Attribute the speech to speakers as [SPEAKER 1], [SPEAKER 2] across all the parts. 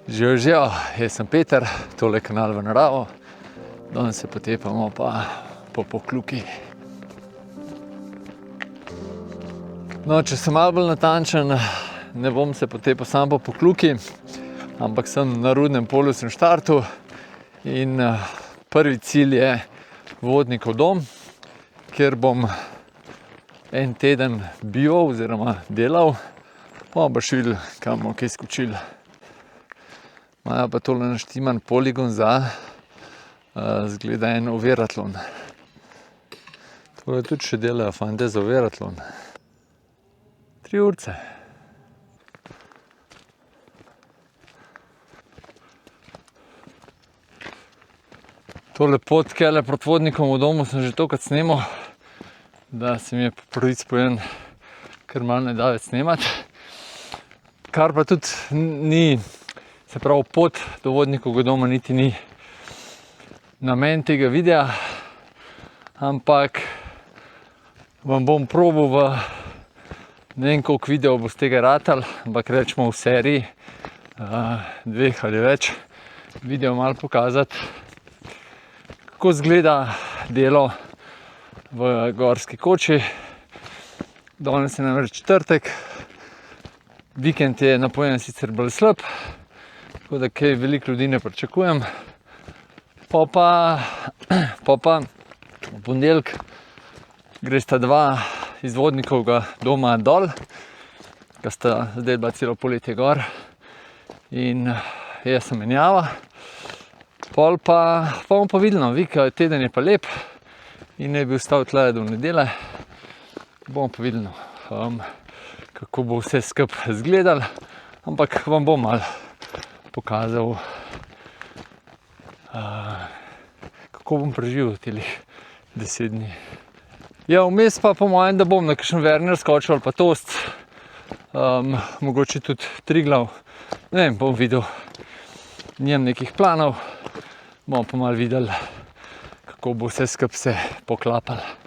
[SPEAKER 1] Živijo, jaz sem Peter, tole Kanal v naravo. Danes se potepamo pa po Pokljuki. No, če sem malo bolj natančen, ne bom se potepal sam po Pokljuki, ampak sem na Rudnem polju sem štartu in prvi cilj je Vodnikov dom, kjer bom en teden bival oziroma delal, pa boš videl, kam bomo kaj skočili. Imajo pa tole naštiman poligon za zgleda en overatlon. Tole tudi še delajo fante za overatlon. 3 urce. Tole pot tule proti Vodnikovemu domu sem že tolikrat snemal, da se mi je po pravici povedano kar malo ne da več snemati. Kar pa tudi ni, se pravi, pot do Vodnikovega doma niti ni namen tega videa, ampak vam bom probal v ne vem koliko videov bo z tega ratalo, ampak rečemo v seriji 2 ali več videov malo pokazati, kako izgleda delo v gorski koči. Danes je namreč četrtek, vikend je napovedan sicer bolj slab, tako da kaj veliko ljudi ne pričakujem. Pa v ponedeljek gresta 2 iz Vodnikovega doma dol, ki sta zdaj bila celo poletje gor in jaz sem menjava. Pol pa bomo pa videli, no, teden je pa lep in ne bi ostal tle do nedelje. Bomo pa videli, kako bo vse skupaj izgledalo, ampak vam bom malo pokazal, kako bom preživel teh 10 dni. Ja, vmes pa po mojem, da bom na kakšen Werner skočil ali pa Tost, mogoče tudi Triglav, ne vem, bom videl, nimam nekih planov, bomo pa malo videli, kako bo vse skupaj se poklapalo.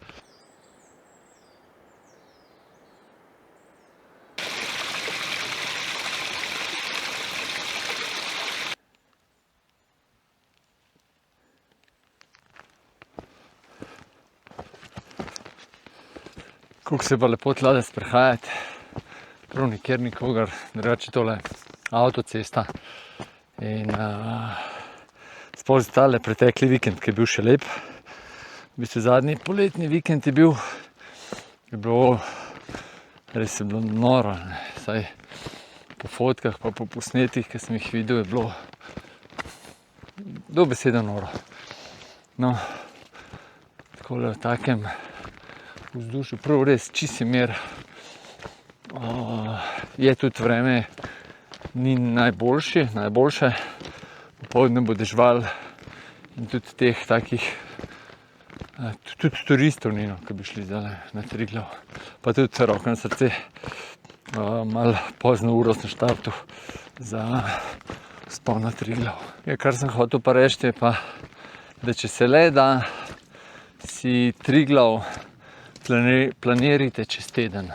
[SPEAKER 1] Kako se pa lepo tlade sprehajati, prav nikjer nikogar, drugače tole avtocesta in sploh tale pretekli vikend, ki je bil še lep. V bistvu zadnji poletni vikend je bilo res je bilo noro, ne. Saj po fotkah pa po posnetkih, ki sem jih videl, je bilo dobesedno noro. No, takole v takem vzdušju, prav res čisti mir. Je tudi vreme ni najboljše, popoldne bo deževalo in tudi teh takih, tudi turistov ni, no, ki bi šli zdaj na Triglav. Pa tudi roko na srce, malo pozno uro sem štartal za vzpon na Triglav. Ja, kar sem hotel pa reči je pa, da če se le da, si Triglav planirajte čez teden.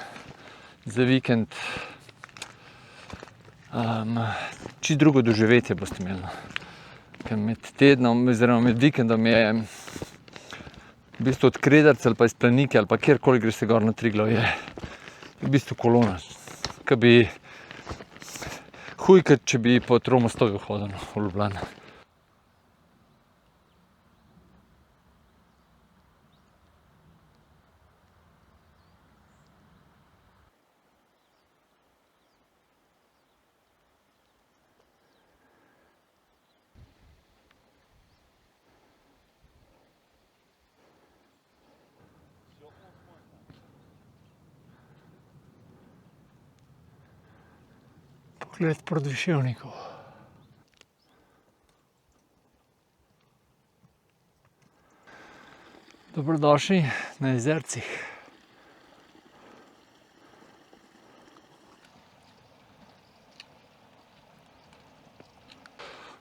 [SPEAKER 1] Za vikend čisto drugo doživetje boste imeli. Ker med tednom oziroma med vikendom je v bistvu od Kredarice ali pa iz Planike ali pa kjerkoli greste gor na Triglav, je v bistvu kolona. Ke bi huj, kot če bi po Tromostovju hodil v Ljubljano. Pogled proti Viševniku. Dobrodošli na Jezercih.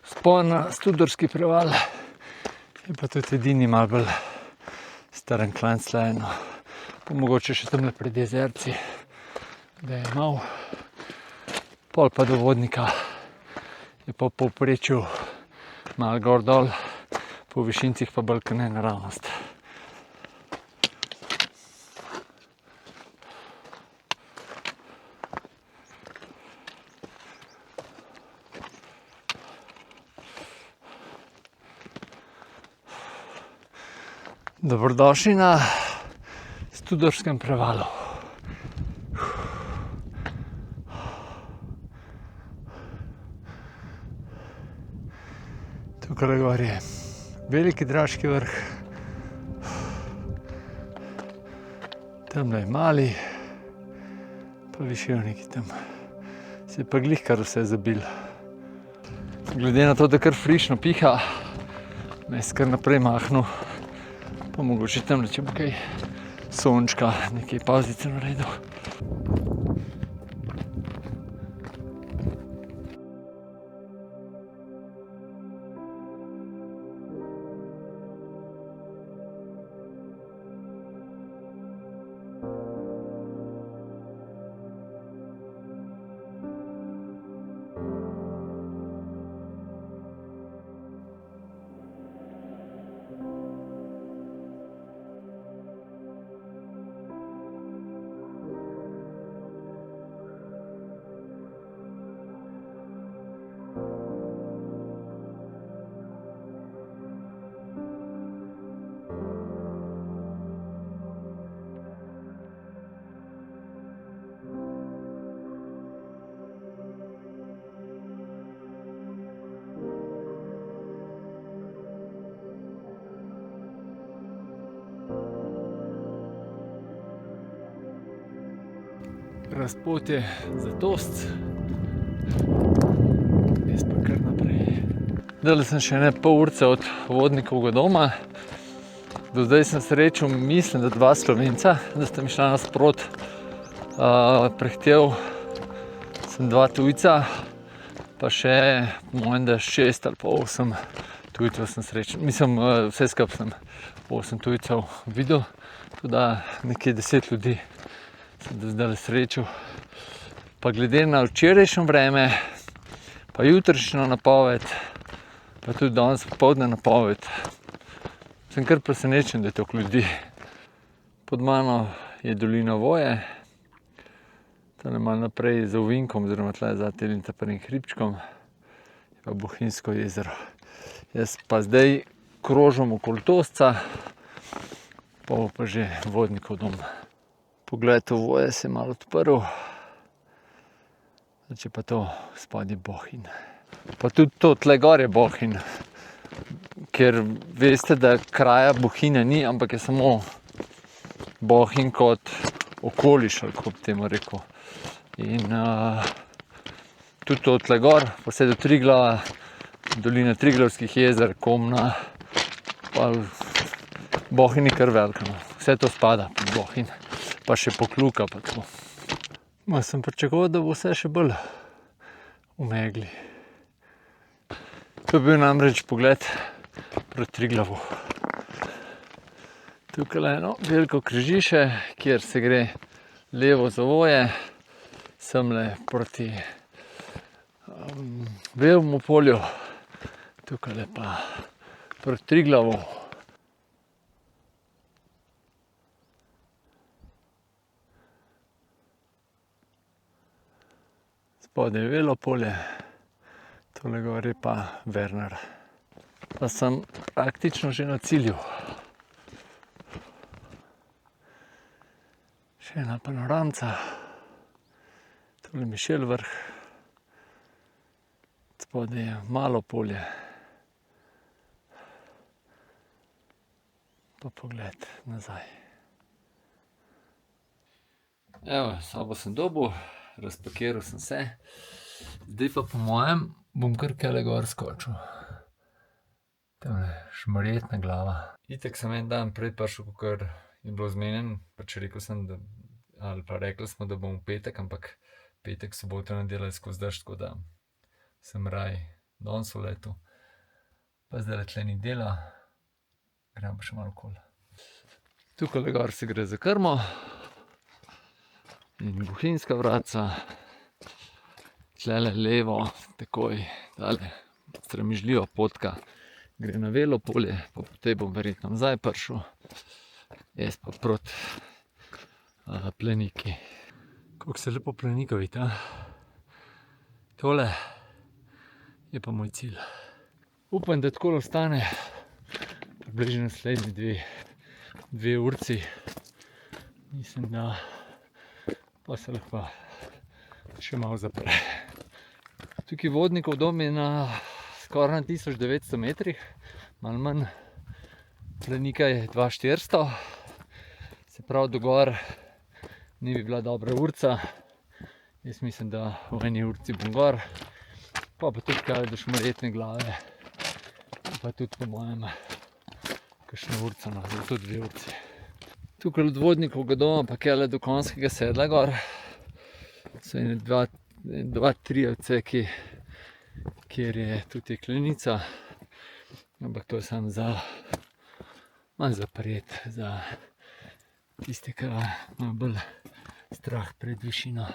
[SPEAKER 1] Vzpon na Studorski preval je pa tudi edini malo bolj staren klanc tle, no. Pa mogoče še tamle pred Jezerci, da je malo. Pol pa do Vodnika je pa v povprečju malo gor dol, po višincih pa bolj kot ne naravnost. Dobrodošli na Studorskem prevalu. Tukaj gor je Veliki Draški vrh, tamle je Mali, pa Viševniki tam. Se je pa glih kar vse zabil. Glede na to, da kar frišno piha, me je kar naprej mahnil. Pa mogoče tamle, če bo kaj sončka, nekaj pauzice naredil. Razpot je zadost, jaz pa kar naprej. Zdajle sem še pol urce od Vodnikovega doma. Do zdaj sem srečal, mislim, da 2 Slovenca, da sta mi šla nasprot. Prehitel sem 2 tujca, pa še, mojem, da 6 ali pa 8 tujcev sem srečal. Mislim, vse skupaj sem 8 tujcev videl, tudi nekje 10 ljudi sem do zdaj srečal. Pa glede na včerajšnje vreme, pa jutrišnjo napoved, pa tudi danes popoldne napoved, sem kar presenečen, da je toliko ljudi. Pod mano je dolina Voje, tale malo naprej za ovinkom, oziroma tle za telim taprnim hribčkom, je pa Bohinjsko jezero. Jaz pa zdaj krožim okoli Tosca, pa bo pa že Vodnikov dom. Pogled v Voje se je malo odprl, če pa to spodaj Bohinj. Pa tudi to tle gor je Bohinj, ker veste, da kraja Bohinja ni, ampak je samo Bohinj kot okoliš, ali kako bi temu rekel. In tudi to tle gor, pa vse do Triglava, dolina Triglavskih jezer, Komna, pa Bohinj je kar velika, no. Vse to spada pod Bohinj. Pa še Pokljuka pa tako. Sem pričakoval, da bo vse še bolj v megli. To je bil namreč pogled proti Triglavu. Tukaj je eno veliko križišče, kjer se gre levo za Voje, semle proti Velovemu polju, tukaj pa proti Triglavu. Spodaj je Velovo polje, tole gor je pa Werner. Pa sem praktično že na cilju. Še ena panoramca, tole Mišel vrh, spodaj je Malo polje. Pa pogled nazaj. Evo, sobo sem dobil. Razpakiral sem se, zdaj pa po mojem bom kar kele gor skočil. Tamle Šmarjetna glava. Itak sem en dan prej prišel, kakor je bilo zmenjeno, pač rekel sem, da, ali pa rekli smo, da bom v petek, ampak petek, soboto, nedelja je skozi dež, tako da sem raje danes v letu. Pa zdajle tle ni dela, grem pa še malo okoli. Tukajle gor se gre za krmo. In Bohinjska vratca, tlele levo, takoj tale stremižljiva potka gre na Velo polje, pa potem bom verjetno nazaj prišel, jaz pa proti Pleniki. Kako se lepo Plenika vidi, Tole je pa moj cilj. Upam, da tako ostane približno naslednji dve urci. Mislim, da pa se lahko še malo zapre. Tukaj Vodnikov dom je skoraj na 1900 metrih, malo manj. Plenika je 2400, se pravi do gor ni bi bila dobra urca. Jaz mislim, da v eni urci bom gor, pa tudi kaj do Šmarjetne Glave, pa tudi po mojem kakšna urca, zato 2 urci. Tukaj od Vodnikovega doma pa kele do Konjskega sedla gor so ene 2-3 odseki, kjer je tudi jeklenica, ampak to je samo za malo zapret, za tiste, ki imajo bolj strah pred višino.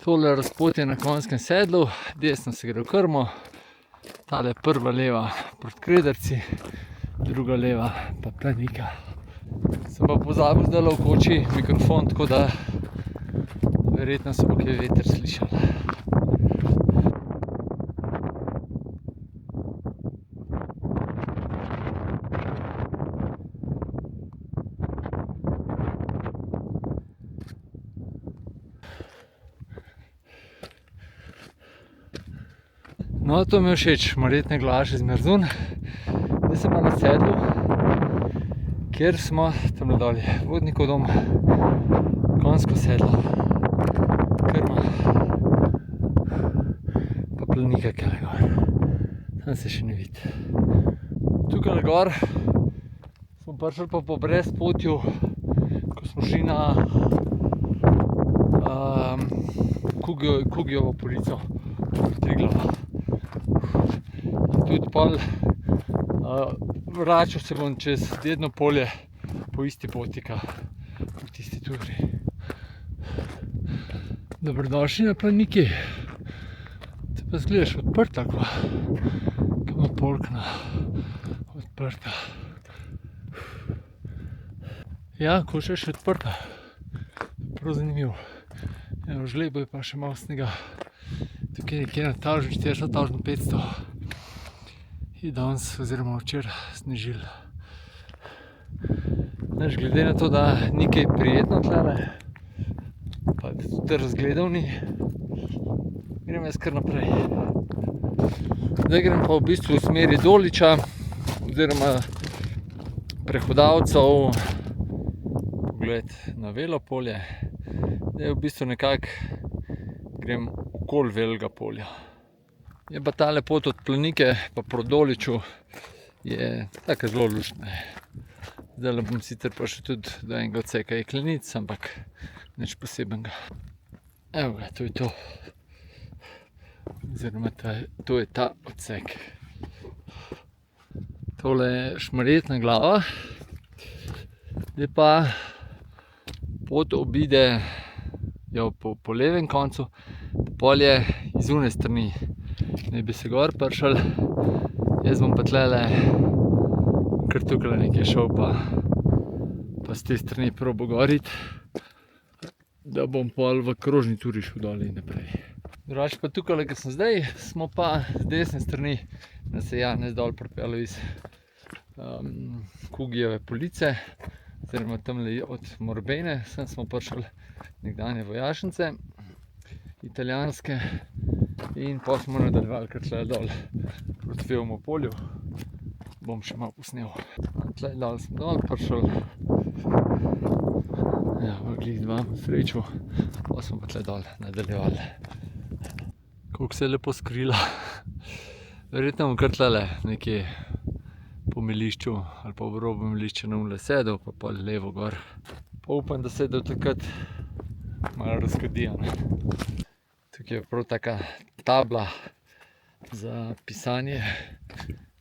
[SPEAKER 1] Tole razpotje na Konjskem sedlu, desno se gre v Krmo, tale prva leva proti Krederci, druga leva pa Plenika. Sem pa pozabil zdaj v koči mikrofon, tako da verjetno se bo kaj veter slišal. No, to mi je všeč, Šmarjetne Glave še zmerzun. Zdaj sem pa na sedlu, kjer smo tam dol je Vodnikov dom, Konjsko sedlo, Krma, pa Plenika kele gor. Tam se še ne vidi. Tukaj gor smo prišli pa po brezpotju, ko smo šli na Kugyjevo polico Triglava. Tudi pol vračal se bom čez Dedno polje po isti poti, po tisti turi. Dobrodošli na Pleniki. Te pa zgledaš odprta, ko ima polkna odprta. Ja, koča je še odprta. Prav zanimivo. Evo, žlebo je pa še malo snega. Tukaj nekje na 1400-1500 je danes oziroma včeraj snežilo. Glede na to, da ni kaj prijetno tlele, pa tudi razgledov ni, grem jaz kar naprej. Zdaj grem pa v bistvu v smeri Doliča oziroma Prehodavcev, pogled na Velo polje. Zdaj v bistvu nekako grem okoli Velega polja. Je pa tale pot od Plenike pa proti Doliču je taka zelo luštna. Zdaj bom sicer prišel tudi do enega odseka jeklenic, ampak nič posebenega. Evo ga, to je to. Oziroma to je ta odsek. Tole je Šmarjetna Glava. Zdaj pa pot obide po levem koncu, polje iz une strani. Naj bi se gor prišel, jaz bom pa tlele kar tukaj nekje šel pa s te strani probo goriti, da bom pol v krožni turi šel dol in naprej. Drugače pa tukaj, kjer sem zdaj, smo pa z desne strani nas je Janez dol pripeljal iz Kugyjeve police, oziroma tamle od Morbejne, sem smo prišli nekdanje vojašnice, italijanske, in pa smo nadaljevali kar tle dol proti Velovemu polju. Bom še malo posnel. Tle dol sem dol prišel. Ja, glih 2 srečo, pa smo pa tle dol nadaljevali. Koliko se je lepo skrila. Verjetno bom kar tlele nekje po melišču ali pa v robu melišča na unle sedel, pa pol levo gor. Pa upam, da se do takrat malo razkadi. Tukaj je prav taka tabla za pisanje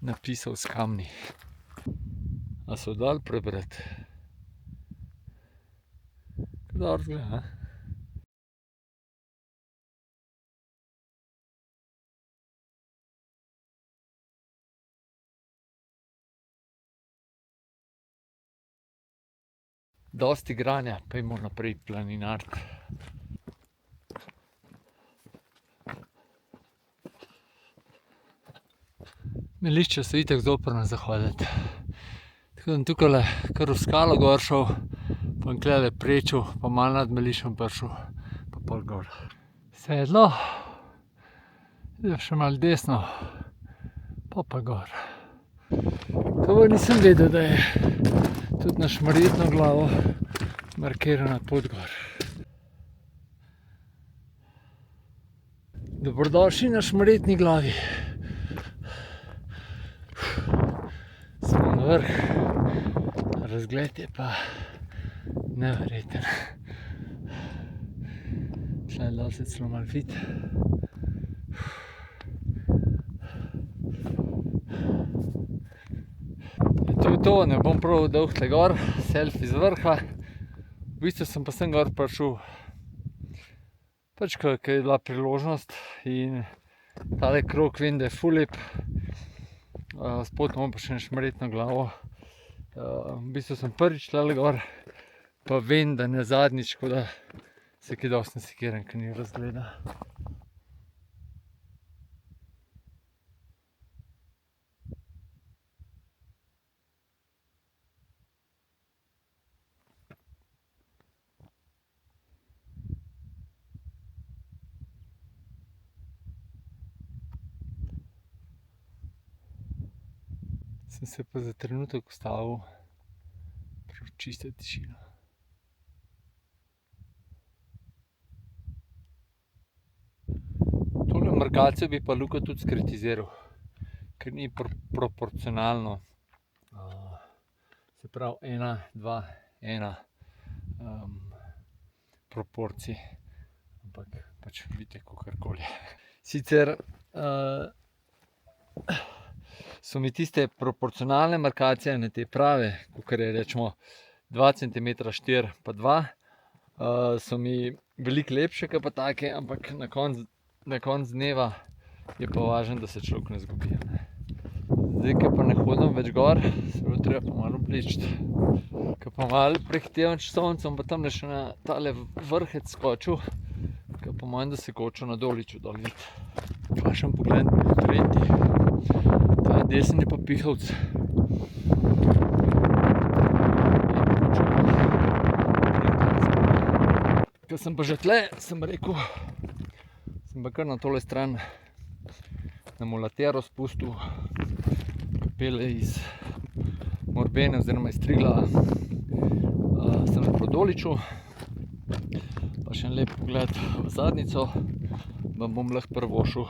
[SPEAKER 1] napisov s kamni. A so dal prebrati? Dobro zgleda, Dosti igranja, pojmo naprej planinariti. Melišča so itak zoprna za hoditi. Tako da tukajle kar v skalo gor šel, pa tukajle prečil, pa malo nad Melišem prišel, pa pol gor. Sedlo, zdaj še malo desno, pa gor. To pa nisem vedel, da je tudi na Šmarjetno glavo markirana pot gor. Dobrodošli na Šmarjetni glavi. Smo na vrh, razgled je pa neverjeten. Tle dol se celo malo vidi. To je to, ne bom prav dolg tle gor, selfie z vrha. V bistvu sem pa sem gor prišel, pač ko je bila priložnost in tale krog vem, da je ful lep. Spodaj imam pa še Šmarjetno glavo. V bistvu sem prvič tle gor, pa vem, da ne zadnjič, tako da se kaj dosti ne sekiram, ker ni razgleda. Sem se pa za trenutek ustavil prav čista tišina. Tole markacijo bi pa Luka tudi skritiziral, ker ni proporcionalno. Se pravi 1, 2, 1 proporcij, ampak pač vidite kakorkoli. Sicer so mi tiste proporcionalne markacije, ne te prave, kakor je rečemo 2 cm 4 pa 2, so mi veliko lepše kot pa take, ampak na koncu dneva je pa važno, da se človek ne zgubi. Zdaj, ko pa ne hodim več gor, se bo treba pa malo oblečiti. Ko pa malo prehitevam časovnico, bom pa tamle še na tale vrhec skočil, ko po mojem, da se kočil na Doliču dol vidi. Pa še pogledam po tretji. Ta desen je pa Pihovc. Ko sem pa že tle, sem rekel, sem pa kar na tole stran na mulatero spustil, ki pelje iz Morbene oziroma iz Triglava. Sem po Doliču, pa še en lep pogled v zadnjico, vam bom lahko prvošil.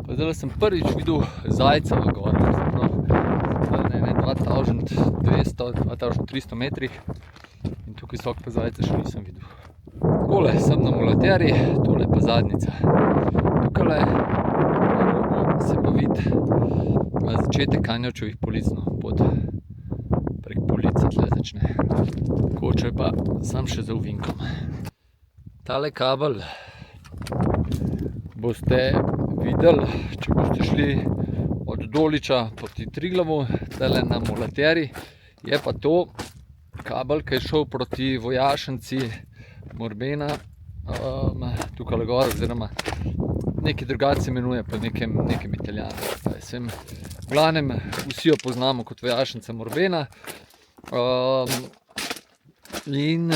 [SPEAKER 1] Pa zdaj sem prvič videl zajca v gor, na 2300 metrih in tukaj visok pa zajca še nisem videl. Takole sem na mulateri, tole pa zadnjica. Tukajle na robu se pa vidi začetek Kanjavčevih polic, pot prek police tle začne. Kočo je pa sam še za ovinkom. Tale kabel boste videli, če boste šli od Doliča proti Triglavu, tale na mulateri, je pa to kabel, ki je šel proti Vojašnici Morbena, tukaj gor, oziroma nekaj drugače se imenuje po nekem Italijanu. V glavnem, vsi jo poznamo kot Vojašnica Morbena. In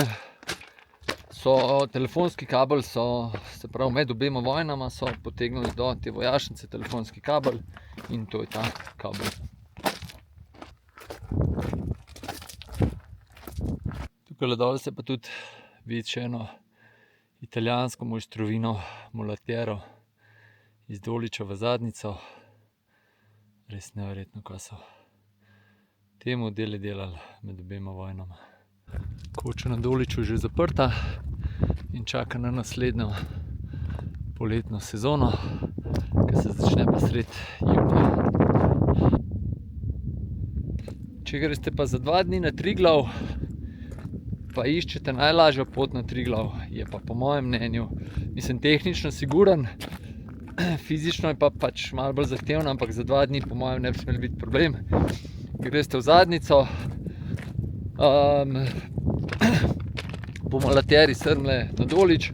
[SPEAKER 1] telefonski kabel so, se pravi med obema vojnama, so potegnili do te Vojašnice telefonski kabel in to je ta kabel. Tukaj dol se pa tudi vidi še eno italijansko mojstrovino, mulatero iz Doliča v zadnjico. Res neverjetno, kaj so te modele delali med obema vojnama. Koča na Doliču že zaprta in čaka na naslednjo poletno sezono, ki se začne pa sredi junija. Če greste pa za 2 dni na Triglav, pa iščete najlažjo pot na Triglav, je pa po mojem mnenju, mislim, tehnično siguren, fizično je pa pač malo bolj zahtevno, ampak za 2 dni po mojem ne bi smel biti problem. Greste v Zadnjico, po Malateri Srmle na Dolič,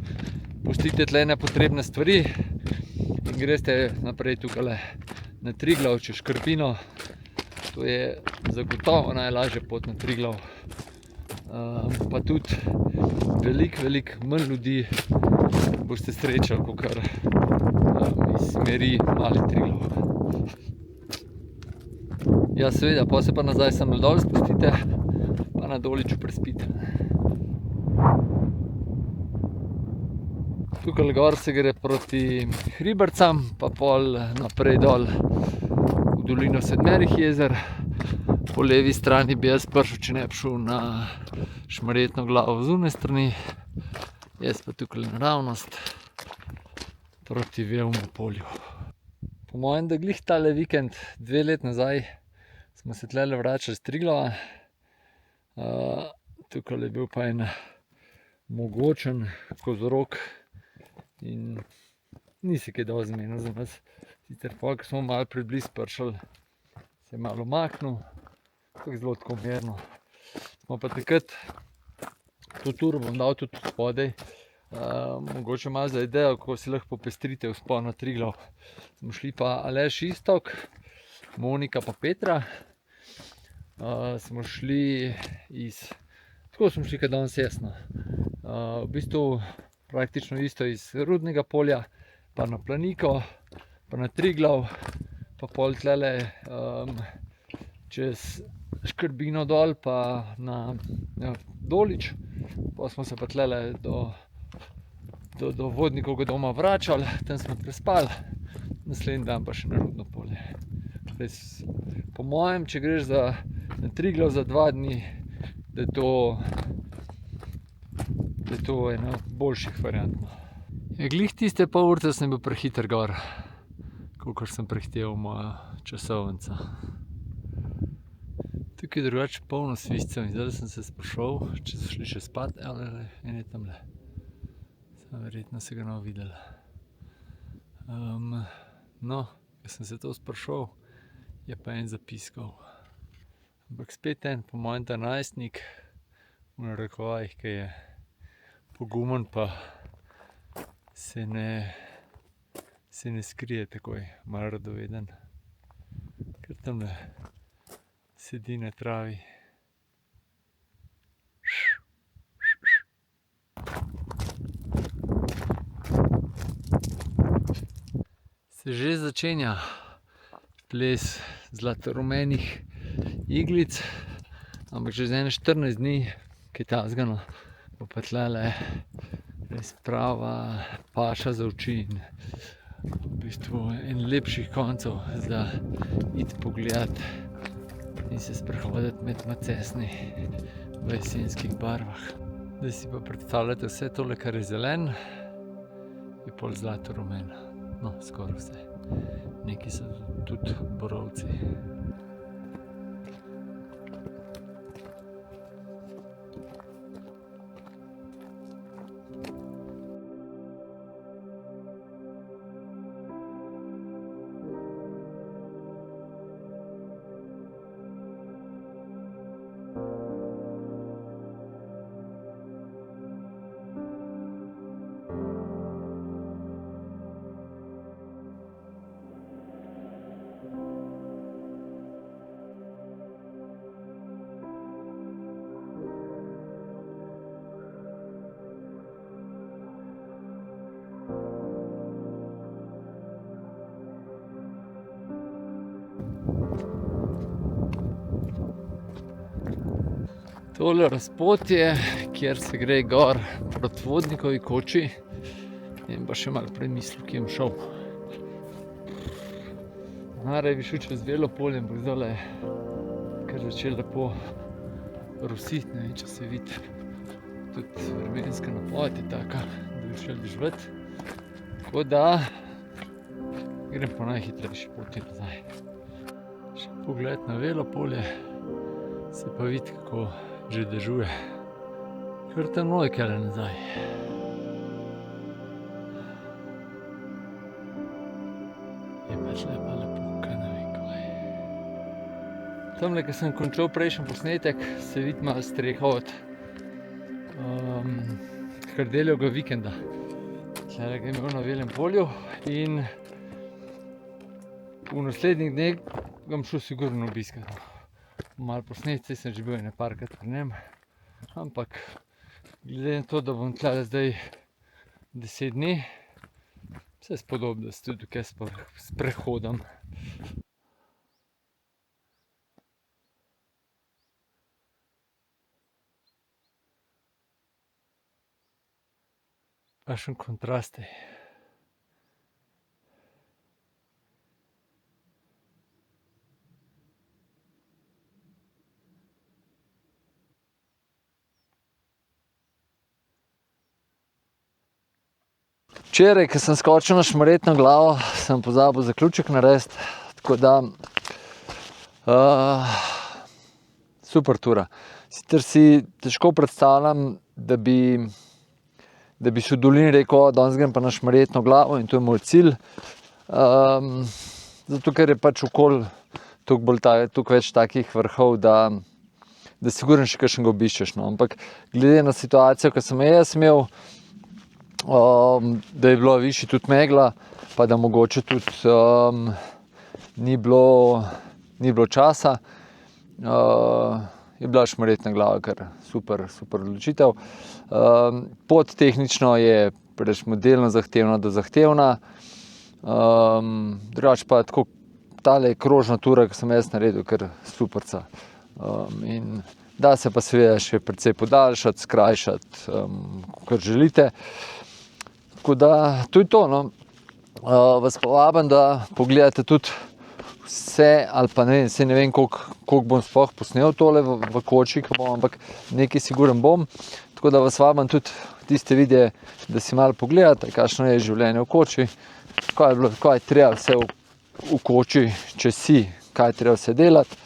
[SPEAKER 1] pustite tle nepotrebne stvari in greste naprej tukaj na Triglav čez Škrpino. To je zagotovo najlažja pot na Triglav. Pa tudi veliko manj ljudi boste srečali, kakor iz smeri Mali Triglav. Ja, seveda, pa se pa nazaj samo dol spustite, pa na Doliču prespite. Tukaj gor se gre proti Hribercam, pa pol naprej dol v dolino Sedmerih jezer. Po levi strani bi jaz prišel, če ne bi šel na Šmarjetno glavo z une strani. Jaz pa tukaj naravnost proti Vevmu polju. Po mojem, da glih tale vikend, 2 let nazaj, smo se tlele vračali z Triglava. Tukaj je bil pa en mogočen kozorog in ni se kaj dosti zmenil za nas. Sicer pol, ko smo malo preblizu prišli, se je malo umaknil, tako zelo tako mirno. Smo pa takrat, to turo bom dal tudi spodaj, mogoče malo za idejo, kako si lahko popestrite vzpon na Triglav. Smo šli pa Aleš Iztok, Monika pa Petra. Smo šli tako smo šli kot danes jasno. V bistvu praktično isto iz Rudnega polja, pa na Planiko, pa na Triglav, pa pol tlele čez Škrbino dol, pa na Dolič. Pa smo se pa tlele do Vodnikovega doma vračali, tam smo prespali, naslednji dan pa še na Rudno polje. Res, po mojem, če greš na Triglav za 2 dni, da je to ena boljših variant. Ja, glih tiste pol ure sem bil prehiter gor, kakor sem prehiteval moja časovnica. Tukaj je drugače polno svizcev in zdaj sem se sprašal, če so šli še spat, ali en je tamle. Verjetno se ga ne bo videl. No, ko sem se to sprašal, je pa en zapiskal. Ampak spet en, po mojem, ta najstnik, v narekovajih, ki je pogumen, pa se ne skrije takoj, malo radoveden. Ker tamle sedi na travi. Se že začenja ples zlatorumenih iglic, ampak že za 14 dni, kaj takega, no, bo pa tlele res prava paša za oči in v bistvu en lepših koncev za iti pogledat in se sprehoditi med macesni v jesenskih barvah. Zdaj si pa predstavljate vse tole, kar je zelen, je pol zlatorumen. No, skoraj vse. Neki so tudi borovci. Tole razpotje, kjer se gre gor proti Vodnikovi koči, in pa še malo premislil, kje bom šel. Najraje bi šel čez Velo polje, ampak zdajle je kar začelo lepo rositi, ne vem, če se vidi. Tudi vremenska napoved je taka, da bi šel deževati. Tako da grem po najhitrejši poti nazaj. Še pogled na Velo polje, se pa vidi, kako že dežuje. Kar tam noj kele nazaj. Je pa tle pa lepo, kaj ne vem kaj. Tamle, ko sem končal prejšnji posnetek, se vidi malo streha od Kardeljevega vikenda. Tle ga imel na Velem polju in v naslednjih dneh ga bom šel sigurno obiskat. Malo posnet, saj sem že bil ene parkrat pri njem, ampak glede na to, da bom tle zdaj 10 dni, se spodob, da se tudi tukaj sprehodam. Kakšen kontrast je. Včeraj, ko sem skočil na Šmarjetno glavo, sem pozabil zaključek narediti, tako da super tura. Sicer si težko predstavljam, da bi si v dolini rekel, danes grem pa na Šmarjetno glavo in to je moj cilj. Zato, ker je pač okoli toliko več takih vrhov, da sigurno še kakšnega obiščeš, no. Ampak glede na situacijo, ko sem jaz imel, da je bilo višji tudi megla, pa da mogoče tudi ni bilo časa, je bila Šmarjetna glava kar super odločitev. Pot tehnično je recimo delno zahtevna do zahtevna, drugače pa tako tale krožna tura, ki sem jaz naredil, kar superca. In da se pa seveda še precej podaljšati, skrajšati, kakor želite. Tako da, to je to, no. Vas pa vabim, da pogledate tudi vse, ali pa ne vem, saj ne vem, koliko bom sploh posnel tole v koči, ampak nekaj sigurno bom. Tako da vas vabim tudi tiste videe, da si malo pogledate, kakšno je življenje v koči, kaj je treba vse v koči, če si, kaj je treba vse delati.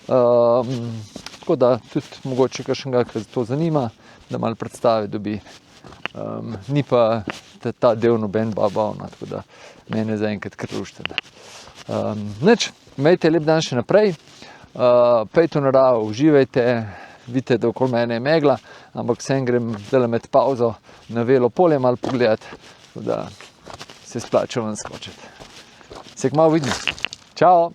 [SPEAKER 1] Tako da tudi mogoče kakšnega, ki to zanima, da malo predstave dobi. Ni pa ta del noben babavna, tako da mene zaenkrat kar luštene. Nič, imejte lep dan še naprej, pejte v naravo, uživajte, vidite, da okoli mene je megla, ampak vsem grem zdajle med pauzo na Velo polje malo pogledati, tako da se splača ven skočiti. Se kmalu vidimo. Čao!